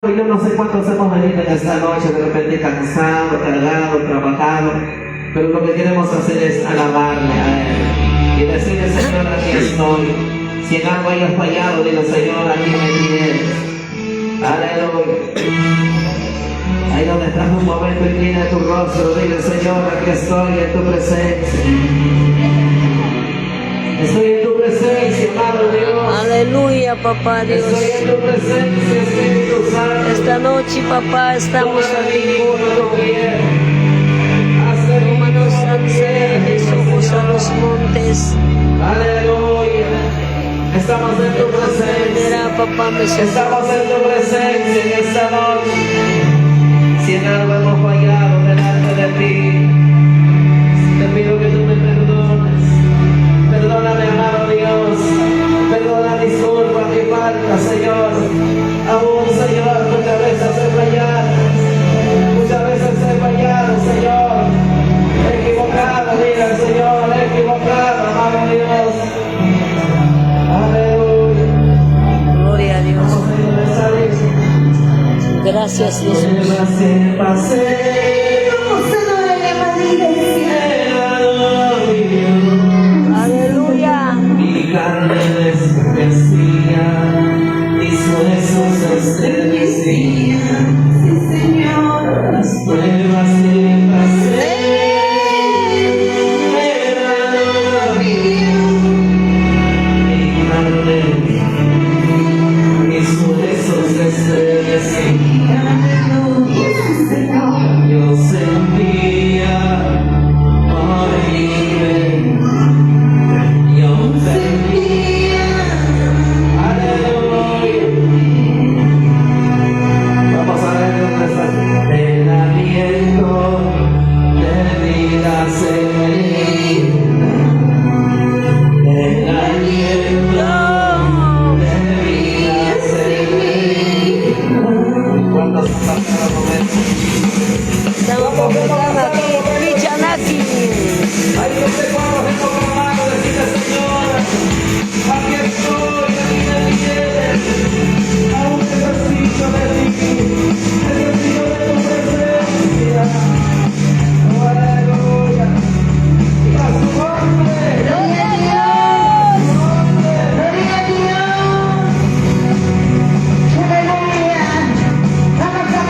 Yo no sé cuántos hemos venido en esta noche, de repente cansado, cargado, trabajado, pero lo que queremos hacer es alabarle a Él y decirle: Señor, aquí estoy. Si en algo hayas fallado, dile: Señor, aquí me tienes. Aleluya. Ahí donde estás un momento y tiene tu rostro, dile: Señor, aquí estoy en tu presencia. Estoy en tu presencia, amado Dios. Aleluya, papá Dios. Estoy en tu presencia, Espíritu Santo. Esta noche, papá, estamos aquí juntos. Tómanos al ser mis ojos a los montes. Aleluya. Estamos en tu presencia. Mira, papá, me siento. Estamos en tu presencia en esta noche. Si en algo hemos fallado delante de ti, te pido que tú me perdones. Perdóname, amado Dios. Perdona, disculpa mi falta, Señor. Aún, Señor, muchas veces he fallado. Muchas veces he fallado, Señor. He equivocado, mira, Señor, he equivocado, amado Dios. Aleluya. Gloria a Dios. Vamos a ir a salir. Gracias, Jesús. Aleluya. Mi carne desfallecía, mis huesos estremecían. Sí, Señor. Las pruebas que pasé eran mi carne, mis huesos estremecían. Yo sentía horrible. Yo sentía, aleluya. Vamos a ver dónde está el aliento de vida se el aliento de vida se cuando se pasa el momento. Estamos congregando aquí en Michanaki. Ahí no sé cuántos hemos clamado, decirle: Señor, aquí estoy, aquí me tienes. Aún necesito de ti, necesito de tu presencia. Oh, aleluya. Y a su nombre. Gloria a Dios. Gloria a Dios. Aleluya. Vamos a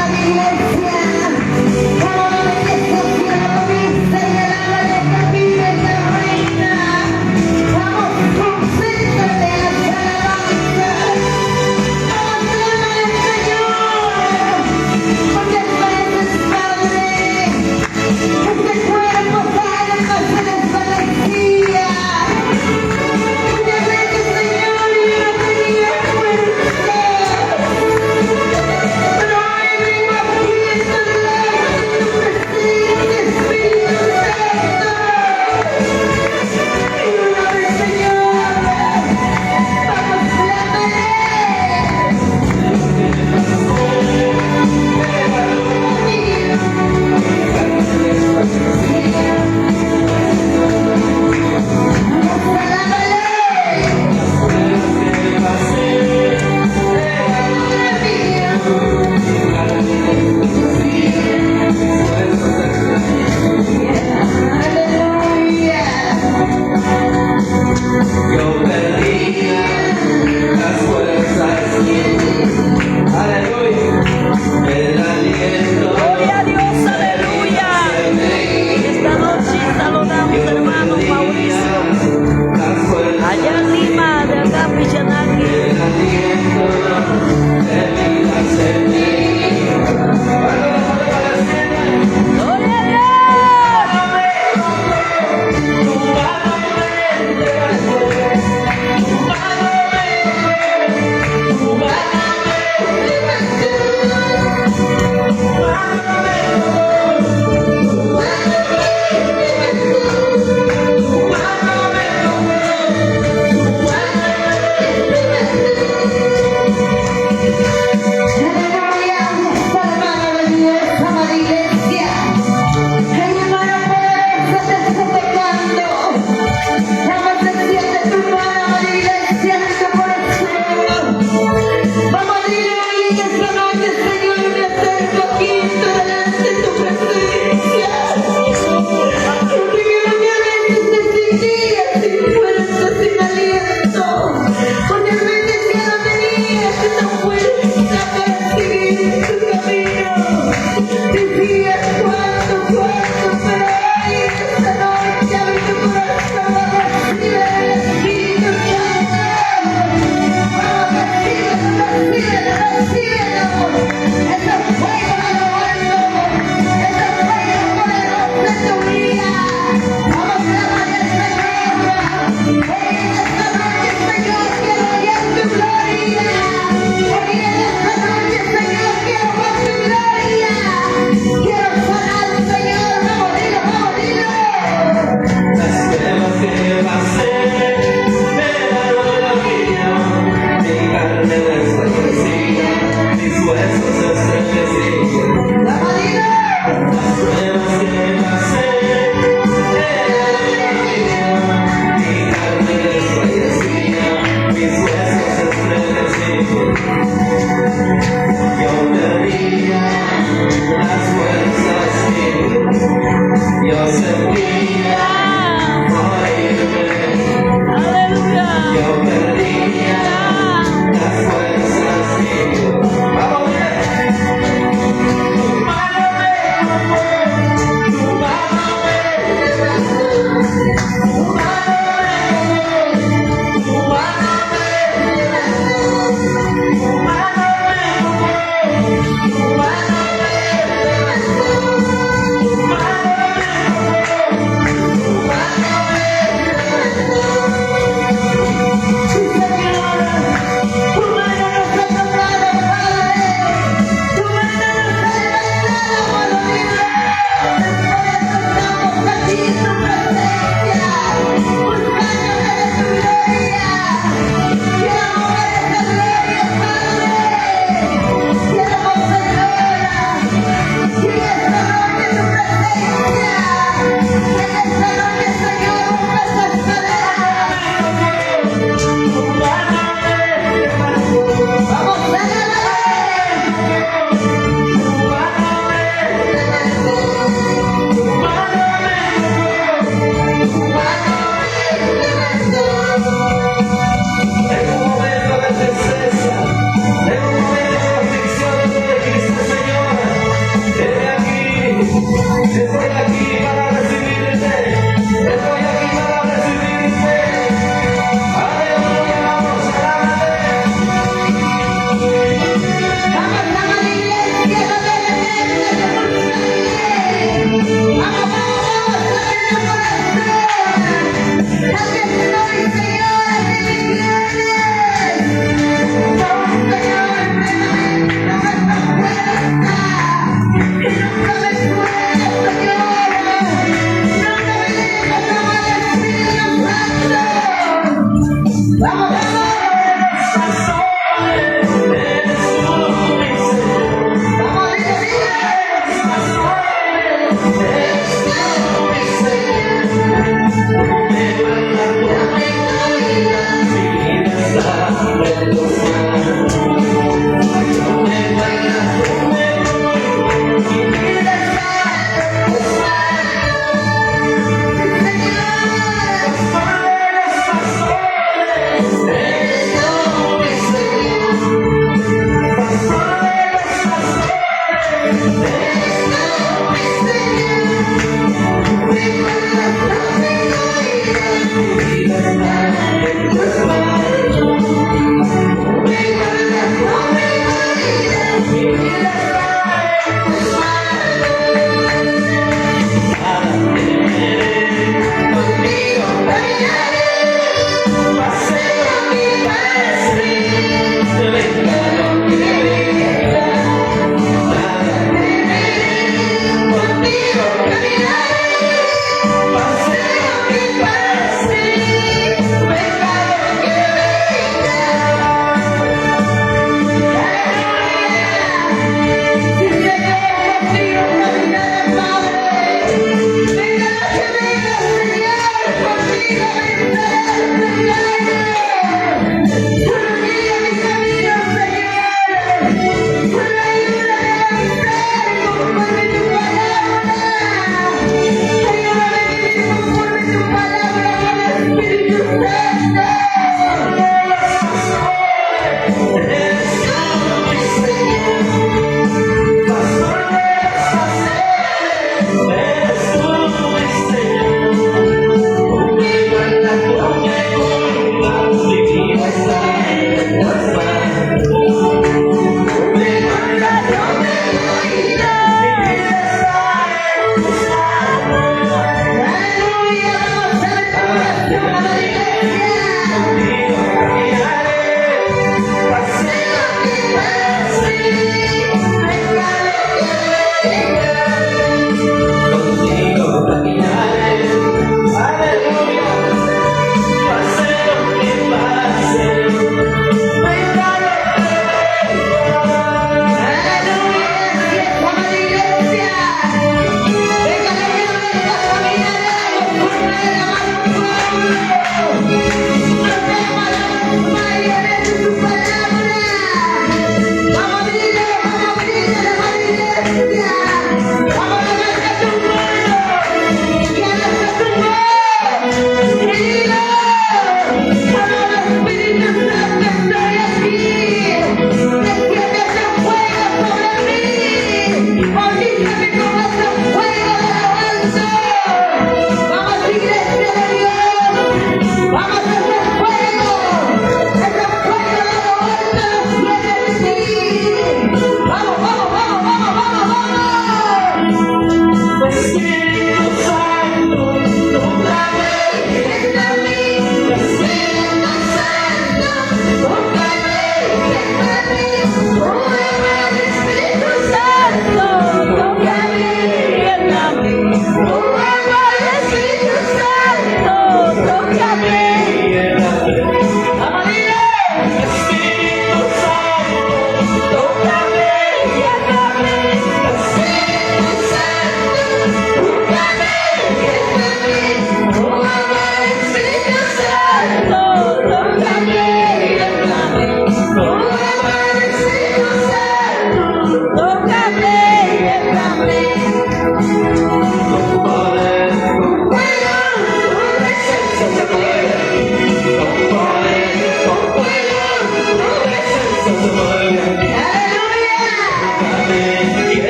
Amén.